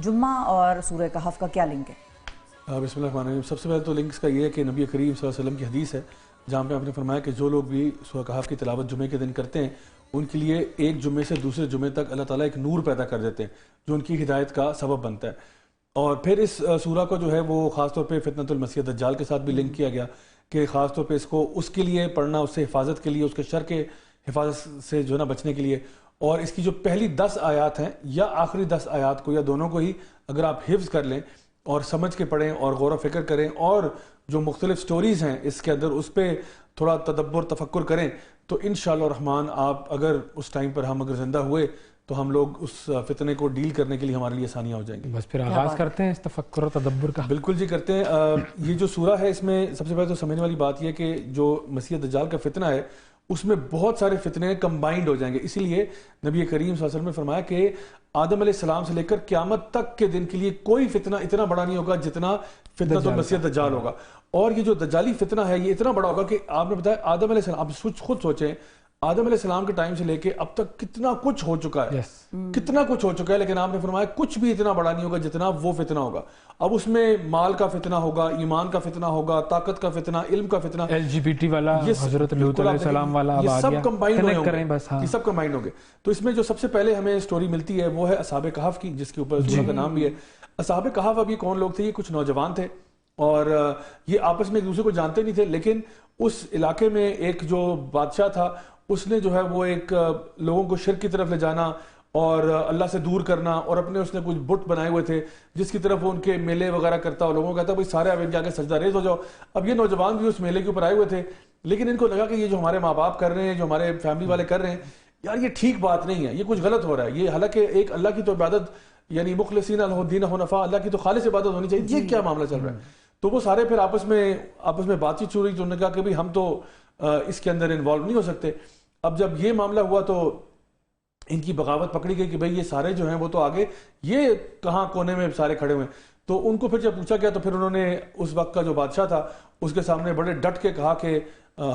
جمعہ اور سورہ کہف کا کیا لنک ہے؟ بسم اللہ الرحمن الرحیم. سب سے پہلے تو لنکس کا یہ ہے کہ نبی کریم صلی اللہ علیہ وسلم کی حدیث ہے جہاں پہ آپ نے فرمایا کہ جو لوگ بھی سورہ کہف کی تلاوت جمعے کے دن کرتے ہیں ان کے لیے ایک جمعے سے دوسرے جمعے تک اللہ تعالیٰ ایک نور پیدا کر دیتے ہیں جو ان کی ہدایت کا سبب بنتا ہے. اور پھر اس سورہ کو جو ہے وہ خاص طور پہ فتنۃ المسیح دجال کے ساتھ بھی لنک کیا گیا کہ خاص طور پہ اس کو اس کے لیے پڑھنا، اس سے حفاظت کے لیے، اس کے شر کے حفاظت سے جو ہے نا بچنے کے لیے. اور اس کی جو پہلی 10 آیات ہیں یا آخری 10 آیات کو یا دونوں کو ہی اگر آپ حفظ کر لیں اور سمجھ کے پڑھیں اور غور و فکر کریں اور جو مختلف سٹوریز ہیں اس کے اندر اس پہ تھوڑا تدبر تفکر کریں تو انشاءاللہ الرحمن آپ اگر اس ٹائم پر ہم اگر زندہ ہوئے تو ہم لوگ اس فتنے کو ڈیل کرنے کے لیے ہمارے لیے آسانیاں ہو جائیں گی. بس پھر آغاز کرتے ہیں اس تفکر و تدبر کا. بالکل جی کرتے ہیں. یہ جو سورہ ہے اس میں سب سے پہلے تو سمجھنے والی بات یہ کہ جو مسیح دجال کا فتنہ ہے اس میں بہت سارے فتنے کمبائنڈ ہو جائیں گے. اسی لیے نبی کریم صلی اللہ علیہ وسلم نے فرمایا کہ آدم علیہ السلام سے لے کر قیامت تک کے دن کے لیے کوئی فتنہ اتنا بڑا نہیں ہوگا جتنا فتنۃ المسیح دجال ہوگا. اور یہ جو دجالی فتنہ ہے یہ اتنا بڑا ہوگا کہ آپ نے بتایا آدم علیہ السلام، آپ خود سوچیں آدم علیہ السلام کے ٹائم سے لے کے اب تک کتنا کچھ ہو چکا ہے، کتنا کچھ ہو چکا ہے، لیکن آپ نے فرمایا کچھ بھی اتنا بڑا نہیں ہوگا جتنا وہ فتنہ ہوگا. اب اس میں مال کا فتنہ ہوگا، ایمان کا فتنہ ہوگا، طاقت کا فتنہ، علم کا فتنہ، LGBT والا، حضرت لوط علیہ السلام والا، یہ سب کمبائنڈ ہوں گے. یہ سب کمبائنڈ ہوں گے. تو اس میں جو سب سے پہلے ہمیں سٹوری ملتی ہے وہ ہے اصحاب کہف کی، جس کے اوپر سورہ کا نام بھی ہے. اصحاب کہف اب یہ کون لوگ تھے؟ یہ کچھ نوجوان تھے اور یہ آپس میں ایک دوسرے کو جانتے نہیں تھے، لیکن اس علاقے میں ایک جو بادشاہ تھا اس نے جو ہے وہ ایک لوگوں کو شرک کی طرف لے جانا اور اللہ سے دور کرنا، اور اپنے اس نے کچھ بت بنائے ہوئے تھے جس کی طرف وہ ان کے میلے وغیرہ کرتا اور لوگوں کو کہتا بھائی سارے اب ان کے آگے سجدہ ریز ہو جاؤ. اب یہ نوجوان بھی اس میلے کے اوپر آئے ہوئے تھے لیکن ان کو لگا کہ یہ جو ہمارے ماں باپ کر رہے ہیں، جو ہمارے فیملی والے کر رہے ہیں، یار یہ ٹھیک بات نہیں ہے، یہ کچھ غلط ہو رہا ہے. یہ حالانکہ ایک اللہ کی تو عبادت یعنی مخلصین لہ الدین حنفاء، اللہ کی تو خالص عبادت ہونی چاہیے، یہ کیا معاملہ چل رہا ہے؟ تو وہ سارے پھر آپس میں بات چیت شروع ہوئی. تو انہوں نے کہا کہ بھائی ہم تو اس کے اندر انوالو نہیں ہو سکتے. اب جب یہ معاملہ ہوا تو ان کی بغاوت پکڑی گئی کہ بھئی یہ سارے جو ہیں وہ تو آگے، یہ کہاں کونے میں سارے کھڑے ہوئے ہیں. تو ان کو پھر جب پوچھا گیا تو پھر انہوں نے اس وقت کا جو بادشاہ تھا اس کے سامنے بڑے ڈٹ کے کہا کہ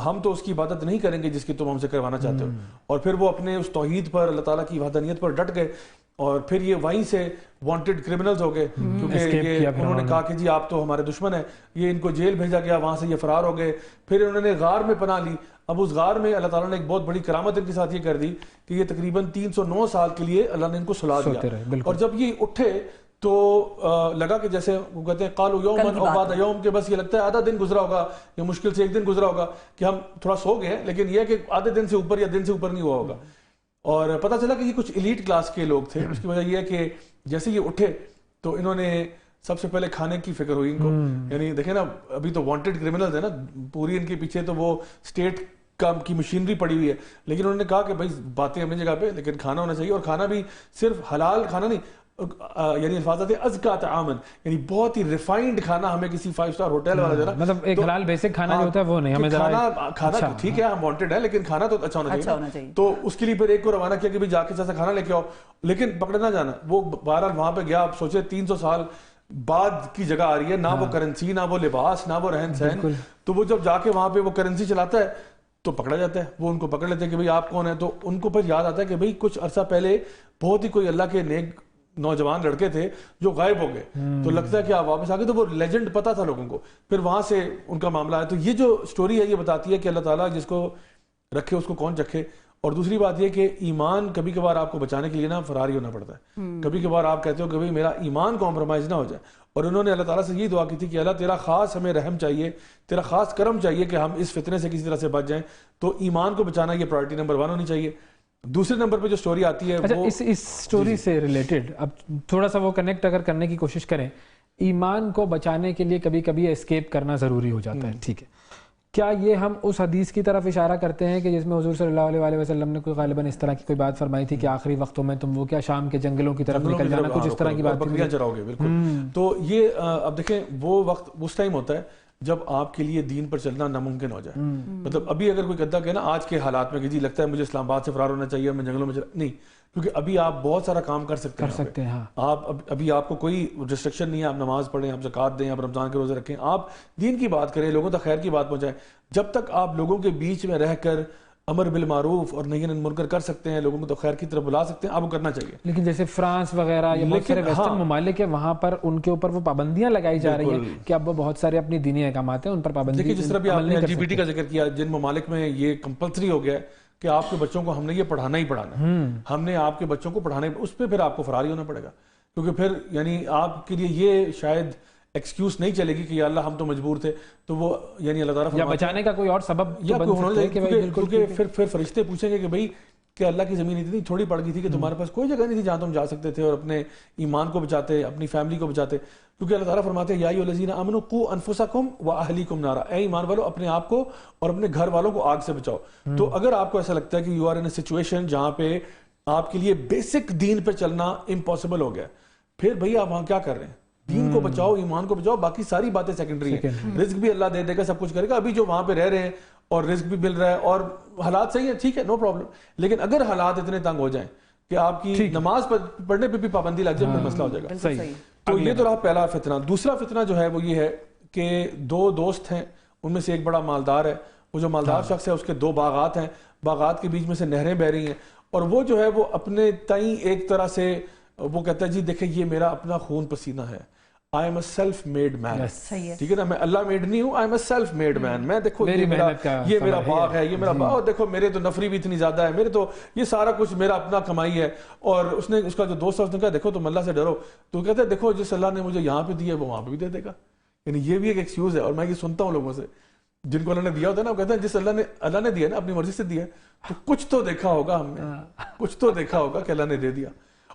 ہم تو اس کی عبادت نہیں کریں گے جس کی تم ہم سے کروانا چاہتے ہو. اور پھر وہ اپنے اس توحید پر، اللہ تعالیٰ کی وحدانیت پر ڈٹ گئے اور پھر یہ وہیں سے وانٹڈ کرمنلز ہو گئے کیونکہ یہ انہوں نے کہا کہ جی آپ تو ہمارے دشمن ہیں. یہ ان کو جیل بھیجا گیا، وہاں سے یہ فرار ہو گئے. پھر انہوں نے غار میں پناہ لی. اب اس غار میں اللہ تعالیٰ نے ایک بہت بڑی کرامت ان کے ساتھ یہ کر دی کہ یہ تقریباً 309 سال کے لیے اللہ نے ان کو سلا دیا. اور جب یہ اٹھے تو لگا کہ جیسے وہ کہتے ہیں قالوا یوما او بعد یوم، کہ بس یہ لگتا ہے آدھا دن گزرا ہوگا یا مشکل سے ایک دن گزرا ہوگا کہ ہم تھوڑا سو گئے ہیں، لیکن یہ ہے کہ آدھے دن سے اوپر یا دن سے اوپر نہیں ہوا ہوگا. اور پتہ چلا کہ یہ کچھ ایلیٹ کلاس کے لوگ تھے. اس کی وجہ یہ ہے کہ جیسے یہ اٹھے تو انہوں نے سب سے پہلے کھانے کی فکر ہوئی ان کو. یعنی دیکھیں نا ابھی تو وانٹڈ کرمنلز ہیں نا، پوری ان کے پیچھے تو وہ اسٹیٹ کی مشینری پڑی ہوئی ہے، لیکن انہوں نے کہا کہ بھائی باتیں اپنی جگہ پہ لیکن کھانا ہونا چاہیے. اور کھانا بھی صرف حلال کھانا نہیں، یعنی الفاظ ہے ازکا طعامن، یعنی بہت ہی ریفائنڈ کھانا ہمیں کسی 5 اسٹار ہوٹل والا دینا، مطلب ایک حلال بیسک کھانا جو ہوتا ہے وہ نہیں، ہمیں کھانا ٹھیک ہے ہم وانٹڈ ہے لیکن کھانا تو اچھا ہونا چاہیے. تو اس کے لیے پھر ایک کو روانہ کیا کہ بھی جا کے جیسا کھانا لے کے آؤ، لیکن پکڑے نہ جانا. وہ بہرحال وہاں پہ گیا. آپ سوچے 300 سال بعد کی جگہ آ رہی ہے، نہ وہ کرنسی، نہ وہ لباس، نہ وہ رہن سہن. تو وہ جب جا کے وہاں پہ وہ کرنسی چلاتا ہے تو پکڑا جاتا ہے. وہ ان کو پکڑ لیتے ہیں کہ بھئی آپ کون ہیں. تو ان کو پھر یاد آتا ہے کہ بھئی کچھ عرصہ پہلے بہت ہی کوئی اللہ کے نیک نوجوان لڑکے تھے جو غائب ہو گئے، تو لگتا ہے کہ آپ واپس آ گئے. تو وہ لیجنڈ پتہ تھا لوگوں کو. پھر وہاں سے ان کا معاملہ ہے. تو یہ جو سٹوری ہے یہ بتاتی ہے کہ اللہ تعالیٰ جس کو رکھے اس کو کون چکھے. اور دوسری بات یہ کہ ایمان کبھی کبھار آپ کو بچانے کے لیے نا فراری ہونا پڑتا ہے. کبھی کبھار آپ کہتے ہو کہ بھئی میرا ایمان کمپرومائز نہ ہو جائے. اور انہوں نے اللہ تعالیٰ سے یہ دعا کی تھی کہ اللہ تیرا خاص ہمیں رحم چاہیے، تیرا خاص کرم چاہیے کہ ہم اس فتنے سے کسی طرح سے بچ جائیں. تو ایمان کو بچانا یہ پرائرٹی نمبر 1 ہونی چاہیے. دوسرے نمبر پہ جو سٹوری آتی ہے وہ اس سٹوری سے ریلیٹڈ اب تھوڑا سا وہ کنیکٹ اگر کرنے کی کوشش کریں، ایمان کو بچانے کے لیے کبھی کبھی اسکیپ کرنا ضروری ہو جاتا ہے. ٹھیک ہے، کیا یہ ہم اس حدیث کی طرف اشارہ کرتے ہیں کہ جس میں حضور صلی اللہ علیہ وسلم نے کوئی غالباً اس طرح کی کوئی بات فرمائی تھی کہ آخری وقتوں میں تم وہ کیا شام کے جنگلوں کی طرف نکل جانا، کچھ اس طرح کی بات بکریاں چراؤ گے. بالکل. تو یہ اب دیکھیں وہ وقت اس ٹائم ہوتا ہے جب آپ کے لیے دین پر چلنا ناممکن ہو جائے. مطلب ابھی اگر کوئی کہتا کہ نا آج کے حالات میں کہ جی لگتا ہے مجھے اسلام آباد سے فرار ہونا چاہیے، میں جنگلوں میں نہیں، کیونکہ ابھی آپ بہت سارا کام کر سکتے ہیں. آپ ابھی آپ کو کوئی ریسٹرکشن نہیں ہے. آپ نماز پڑھیں، آپ زکوٰۃ دیں، آپ رمضان کے روزے رکھیں، آپ دین کی بات کریں، لوگوں تک خیر کی بات پہنچائیں. جب تک آپ لوگوں کے بیچ میں رہ کر امر بالمعروف اور نہی عن المنکر کر سکتے ہیں, لوگوں کو تو خیر کی طرف بلا سکتے ہیں, آپ کو کرنا چاہیے. لیکن جیسے فرانس وغیرہ یا بہت سارے ویسٹرن ممالک ہیں, وہاں پر ان کے اوپر وہ پابندیاں لگائی جا رہی ہیں کہ اب وہ بہت سارے اپنی دینی احکامات ہیں ان پر پابندی. دیکھیے جس طرح بھی آپ نے LGBT کا ذکر کیا, جن ممالک میں یہ کمپلسری ہو گیا ہے کہ آپ کے بچوں کو ہم نے یہ پڑھانا ہی پڑھانا ہے, ہم نے آپ کے بچوں کو پڑھانا ہی, اس پہ پھر آپ کو فراری ہونا پڑے گا, کیونکہ پھر یعنی آپ کے لیے یہ شاید ایکسکیوز نہیں چلے گی کہ یا اللہ ہم تو مجبور تھے, تو وہ یعنی اللہ تعالیٰ یا بچانے کا کوئی اور سبب یا کیونکہ پھر فرشتے پوچھیں گے کہ بھئی کہ اللہ کی زمین اتنی تھوڑی پڑ گئی تھی کہ تمہارے پاس کوئی جگہ نہیں تھی جہاں تم جا سکتے تھے اور اپنے ایمان کو بچاتے, اپنی فیملی کو بچاتے, کیونکہ اللہ تعالیٰ فرماتے ہیں یا ایھا الذین آمنوا قوا انفسکم واہلیکم نارا, اے ایمان والو اپنے آپ کو اور اپنے گھر والوں کو آگ سے بچاؤ. تو اگر آپ کو ایسا لگتا ہے کہ you are in a situation جہاں پہ آپ کے لیے بیسک دین پہ چلنا امپاسبل ہو گیا, پھر بھئی آپ وہاں کیا کر رہے ہیں؟ دین کو بچاؤ, ایمان کو بچاؤ, باقی ساری باتیں سیکنڈری ہیں. رزق بھی اللہ دے دے گا, سب کچھ کرے گا. ابھی جو وہاں پہ رہ رہے ہیں اور رزق بھی مل رہا ہے اور حالات صحیح ہیں, ٹھیک ہے, نو پرابلم. لیکن اگر حالات اتنے تنگ ہو جائیں کہ آپ کی نماز پڑھنے پہ بھی پابندی لگ جائے, پھر مسئلہ ہو جائے گا. صحیح. تو یہ تو رہا پہلا فتنہ. دوسرا فتنہ جو ہے وہ یہ ہے کہ دو دوست ہیں, ان میں سے ایک بڑا مالدار ہے, وہ جو مالدار شخص ہے اس کے 2 باغات ہیں, باغات کے بیچ میں سے نہریں بہ رہی ہیں, اور وہ جو ہے وہ اپنے تئیں ایک طرح سے وہ کہتا ہے جی دیکھیں یہ میرا اپنا خون پسینہ ہے, I am a self-made man. ٹھیک ہے نا, میں اللہ میڈ نہیں ہوں, I am a self-made man. میں دیکھو یہ میرا باغ ہے, یہ میرا باغ, اور دیکھو میرے تو نفری بھی اتنی زیادہ ہے, میرے تو یہ سارا کچھ میرا اپنا کمائی ہے. اور اس کا جو دوست ہے اس نے کہا دیکھو تم اللہ سے ڈرو, تو کہتا ہے دیکھو جس اللہ نے مجھے یہاں پہ دیا ہے وہ وہاں پہ بھی دے دے گا. یعنی یہ بھی ایک ایکسکیوز ہے. اور میں یہ سنتا ہوں لوگوں سے جن کو اللہ نے دیا ہوتا ہے نا, وہ کہتے ہیں جس اللہ نے دیا نا اپنی مرضی سے دیا تو کچھ تو دیکھا ہوگا ہم نے, کچھ تو دیکھا ہوگا کہ اللہ نے دے دیا.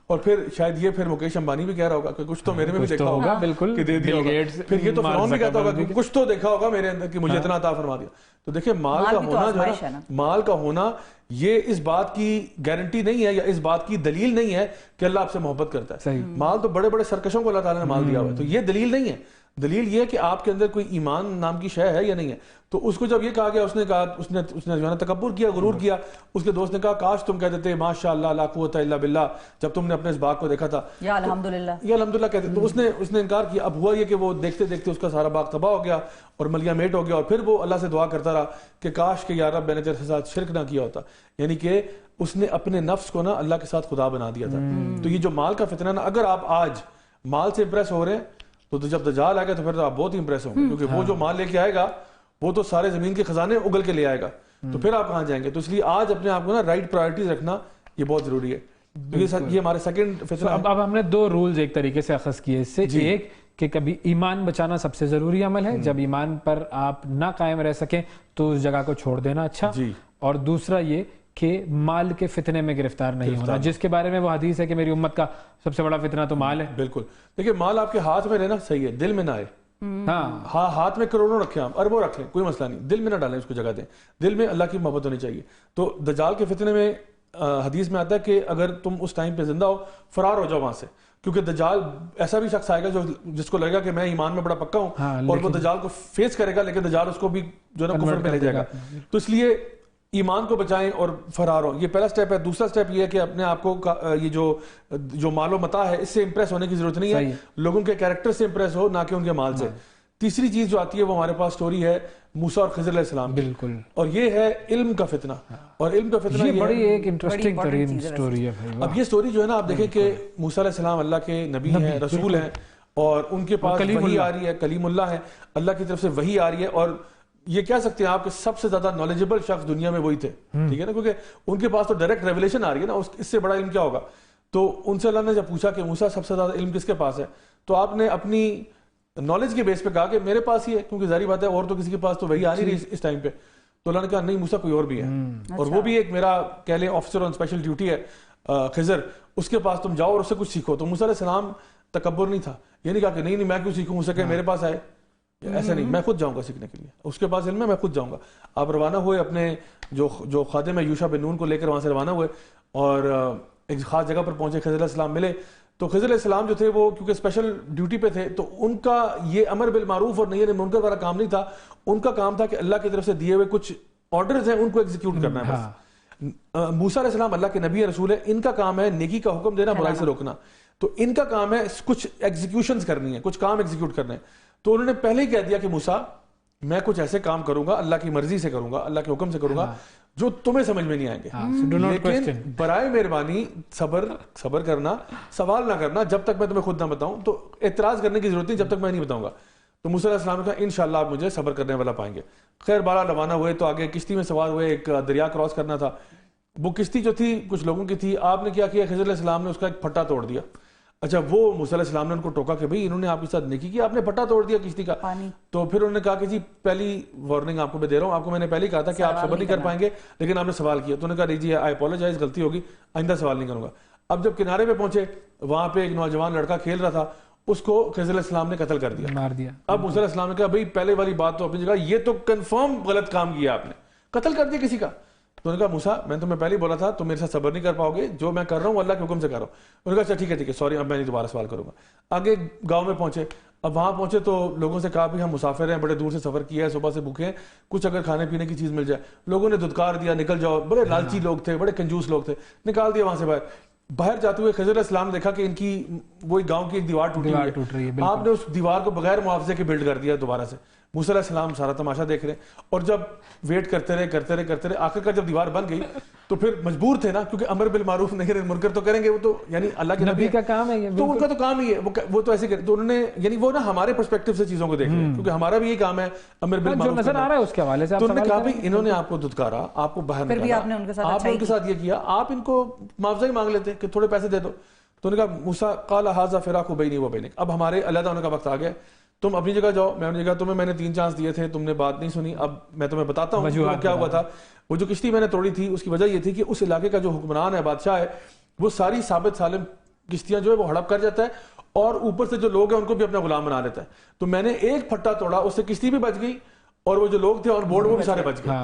اور پھر شاید یہ پھر مکیش امبانی بھی کہہ رہا ہوگا کہ کچھ تو میرے میں بھی دیکھا ہوگا بالکل کہ دے دیا ہوگا. پھر یہ تو فرعون بھی کہتا ہوگا کہ کچھ تو دیکھا ہوگا میرے اندر کہ مجھے اتنا عطا فرما دیا. تو دیکھیں مال کا ہونا جو ہے, مال کا ہونا یہ اس بات کی گارنٹی نہیں ہے یا اس بات کی دلیل نہیں ہے کہ اللہ آپ سے محبت کرتا ہے. مال تو بڑے بڑے سرکشوں کو اللہ تعالیٰ نے مال دیا ہوا ہے, تو یہ دلیل نہیں ہے. دلیل یہ ہے کہ آپ کے اندر کوئی ایمان نام کی شے ہے یا نہیں ہے. تو اس کو جب یہ کہا گیا, اس نے کہا, اس نے جو ہے تکبر کیا, غرور کیا. اس کے دوست نے کہا کاش تم کہہ دیتے ماشاء اللہ لا قوت الا باللہ جب تم نے اپنے اس باغ کو دیکھا تھا, یا الحمدللہ کہتے. تو اس نے انکار کیا. اب ہوا یہ کہ وہ دیکھتے دیکھتے اس کا سارا باغ تباہ ہو گیا اور ملیا میٹ ہو گیا. اور پھر وہ اللہ سے دعا کرتا رہا کہ کاش کہ یا رب میں نے تیرے ساتھ شرک نہ کیا ہوتا. یعنی کہ اس نے اپنے نفس کو نا اللہ کے ساتھ خدا بنا دیا تھا. تو یہ جو مال کا فتنہ نا, اگر آپ آج مال سے امپریس ہو رہے ہیں تو جب دجال آئے گا تو پھر تو آپ بہت ہی امپریس ہوں گے, کیونکہ وہ جو مال لے کے آئے گا وہ تو سارے زمین کے خزانے اگل کے لے آئے گا. تو پھر آپ کہاں جائیں گے؟ تو اس لیے آج اپنے آپ کو نا رائٹ پرائرٹیز رکھنا یہ بہت ضروری ہے. یہ ہمارے سیکنڈ فتنہ. اب ہم نے 2 رولز ایک طریقے سے اخذ کیے اس سے. ایک کہ کبھی ایمان بچانا سب سے ضروری عمل ہے, جب ایمان پر آپ نہ قائم رہ سکیں تو اس جگہ کو چھوڑ دینا اچھا. اور دوسرا یہ کہ مال کے فتنے میں گرفتار نہیں ہونا, جس کے بارے میں وہ حدیث ہے کہ میری امت کا سب سے بڑا فتنہ تو مال ہے. بالکل. دیکھیں مال آپ کے ہاتھ میں رہنا صحیح ہے, دل میں نہ آئے. ہاں ہاتھ میں کروڑوں رکھیں, آپ اربوں رکھ لیں, کوئی مسئلہ نہیں, دل میں نہ ڈالیں, اس کو جگہ دیں. دل میں اللہ کی محبت ہونی چاہیے. تو دجال کے فتنے میں حدیث میں آتا ہے کہ اگر تم اس ٹائم پہ زندہ ہو فرار ہو جاؤ وہاں سے, کیونکہ دجال ایسا بھی شخص آئے گا جس کو لگے گا کہ میں ایمان میں بڑا پکا ہوں, اور وہ دجال کو فیس کرے گا, لیکن دجال اس کو بھی جو ہے نا کفر میں لے جائے گا. تو اس لیے ایمان کو بچائیں اور فرار ہو, یہ پہلا سٹیپ ہے. دوسرا سٹیپ یہ ہے کہ اپنے آپ کو یہ جو مال و متاع ہے اس سے امپریس ہونے کی ضرورت نہیں ہے, لوگوں کے کیریکٹر سے امپریس ہو, نہ کہ ان کے مال سے. تیسری چیز جو آتی ہے وہ ہمارے پاس سٹوری ہے موسیٰ اور خضر علیہ السلام. بالکل. اور یہ ہے علم کا فتنہ. اور علم کا فتنہ یہ بڑی ایک انٹرسٹنگ ترین سٹوری ہے. اب یہ سٹوری جو ہے نا آپ دیکھیں کہ موسیٰ علیہ السلام اللہ کے نبی ہیں, رسول ہیں, اور ان کے پاس وحی آ رہی ہے, کلیم اللہ ہے, اللہ کی طرف سے وحی آ رہی ہے. اور یہ کہہ سکتے ہیں آپ کہ سب سے زیادہ نالجبل شخص دنیا میں وہی تھے, ٹھیک ہے نا, کیونکہ ان کے پاس تو ڈائریکٹ ریولیشن آ رہی ہے نا, اس سے بڑا علم کیا ہوگا. تو ان سے اللہ نے جب پوچھا کہ موسیٰ سب سے زیادہ علم کس کے پاس ہے, تو آپ نے اپنی نالج کے بیس پہ کہا کہ میرے پاس ہی ہے, کیونکہ ظاہری بات ہے اور تو کسی کے پاس تو وہی آ نہیں رہی اس ٹائم پہ. تو اللہ نے کہا نہیں موسیٰ کوئی اور بھی ہے, اور وہ بھی ایک میرا کہہ لیں آفیسر آن اسپیشل ڈیوٹی ہے خضر, اس کے پاس تم جاؤ اور اس سے کچھ سیکھو. تو موسیٰ علیہ السلام تکبر نہیں تھا, یہ نہیں کہا کہ نہیں میں کیوں سیکھوں, اسے کہ میرے پاس آئے, ایسا نہیں, میں خود جاؤں گا سیکھنے کے لیے, اس کے پاس علم ہے میں خود جاؤں گا. آپ روانہ ہوئے اپنے جو خادم ہے یوشع بن نون کو لے کر وہاں سے روانہ ہوئے, اور ایک خاص جگہ پر پہنچے, خضر علیہ السلام ملے. تو خضر علیہ السلام جو تھے وہ کیونکہ اسپیشل ڈیوٹی پہ تھے, تو ان کا یہ امر بالمعروف اور نہی عن المنکر والا کام نہیں تھا. ان کا کام تھا کہ اللہ کی طرف سے دیے ہوئے کچھ آرڈرز ہیں ان کو ایگزیکیوٹ کرنا ہے بس. موسیٰ علیہ السلام اللہ کے نبی رسول ہے, ان کا کام ہے نیکی کا حکم دینا, برائی سے روکنا. تو ان کا کام ہے کچھ ایگزیکیوشنز کرنی ہے, کچھ کام ایگزیکیوٹ کرنے ہیں. تو انہوں نے پہلے ہی کہہ دیا کہ موسیٰ میں کچھ ایسے کام کروں گا, اللہ کی مرضی سے کروں گا, اللہ کے حکم سے کروں گا جو تمہیں سمجھ میں نہیں آئیں گے. لیکن برائے مہربانی صبر کرنا, سوال نہ کرنا جب تک میں تمہیں خود نہ بتاؤں. تو اعتراض کرنے کی ضرورت نہیں جب تک میں نہیں بتاؤں گا. تو موسیٰ علیہ السلام نے کہا انشاءاللہ آپ مجھے صبر کرنے والا پائیں گے. خیر بارہ روانہ ہوئے تو آگے کشتی میں سوار ہوئے, ایک دریا کراس کرنا تھا. وہ کشتی جو تھی کچھ لوگوں کی تھی. آپ نے کیا کیا, خضر علیہ السلام نے اس کا ایک پھٹا توڑ دیا. اچھا وہ موسیٰ علیہ السلام نے ان کو ٹوکا کہ بھئی انہوں نے آپ کے ساتھ نیکی کی, آپ نے پھٹا توڑ دیا کشتی کا. تو پھر انہوں نے کہا کہ جی پہلی وارننگ آپ کو میں دے رہا ہوں, آپ کو میں نے پہلے ہی کہا تھا کہ آپ صبر نہیں کر پائیں گے, لیکن آپ نے سوال کیا. تو انہوں نے کہا نہیں جی آئی اپولوجائز, غلطی ہوگی, آئندہ سوال نہیں کروں گا. اب جب کنارے پہ پہنچے, وہاں پہ ایک نوجوان لڑکا کھیل رہا تھا, اس کو خضر علیہ السلام نے قتل کر دیا, مار دیا. اب موسیٰ علیہ السلام نے کہا بھئی پہلے والی بات تو اپنی جگہ, یہ تو کنفرم غلط کام کیا آپ نے, قتل کر دیا کسی کا. تو انہوں نے کہا موسیٰ میں تمہیں پہلے ہی بولا تھا تم میرے ساتھ صبر نہیں کر پاؤ گے, جو میں کر رہا ہوں اللہ کے حکم سے کر رہا ہوں. انہوں نے کہا اچھا ٹھیک ہے سوری, اب میں نہیں دوبارہ سوال کروں گا. آگے گاؤں میں پہنچے. اب وہاں پہنچے تو لوگوں سے کہا بھی ہم مسافر ہیں, بڑے دور سے سفر کیا ہے, صبح سے بھوکے ہیں, کچھ اگر کھانے پینے کی چیز مل جائے. لوگوں نے دھتکار دیا نکل جاؤ, بڑے لالچی لوگ تھے, بڑے کنجوس لوگ تھے, نکال دیا وہاں سے باہر. باہر جاتے ہوئے خضر علیہ السلام نے دیکھا کہ ان کی وہی گاؤں کی ایک دیوار ٹوٹ رہی ہے. آپ نے اس دیوار کو بغیر معاوضے کے بلڈ کر دیا دوبارہ سے. موسیٰ علیہ السلام سارا تماشا دیکھ رہے ہیں, اور جب ویٹ کرتے رہے آخر کار جب دیوار بن گئی تو پھر مجبور تھے نا, کیونکہ امر بالمعروف نہی عن منکر تو کریں گے, وہ تو یعنی اللہ کے نبی کا کام ہے, تو ان کا تو کام ہی ہے, وہ تو ایسے کرتے. تو انہوں نے یعنی وہ نا ہمارے پرسپیکٹو سے چیزوں کو دیکھ رہے ہیں, کیونکہ ہمارا بھی یہ کام ہے امر بالمعروف نظر آ رہا ہے اس کے حوالے سے. تو انہوں نے کہا بھی انہوں نے آپ کو دھتکارا, آپ کو باہر نکالا, آپ نے ان کے ساتھ یہ کیا, آپ ان کو معاوضہ ہی مانگ لیتے کہ تھوڑے پیسے دے دو. تو انہوں نے کہا موسیٰ قال ھذا فراق بینی و بینک, اب ہمارے علیحدہ ہونے کا وقت آ گیا, تم اپنی جگہ جاؤ, میں اپنی جگہ. تمہیں میں نے 3 چانس دیے تھے, تم نے بات نہیں سنی, اب میں تمہیں بتاتا ہوں کیا ہوا تھا. وہ جو کشتی میں نے توڑی تھی اس کی وجہ یہ تھی کہ اس علاقے کا جو حکمران ہے, بادشاہ ہے, وہ ساری ثابت سالم کشتیاں جو ہے وہ ہڑپ کر جاتا ہے, اور اوپر سے جو لوگ ہیں ان کو بھی اپنا غلام بنا لیتا ہے. تو میں نے ایک پھٹا توڑا, اس سے کشتی بھی بچ گئی, اور وہ جو لوگ تھے اور بورڈ وہ بھی سارے بچ گئے.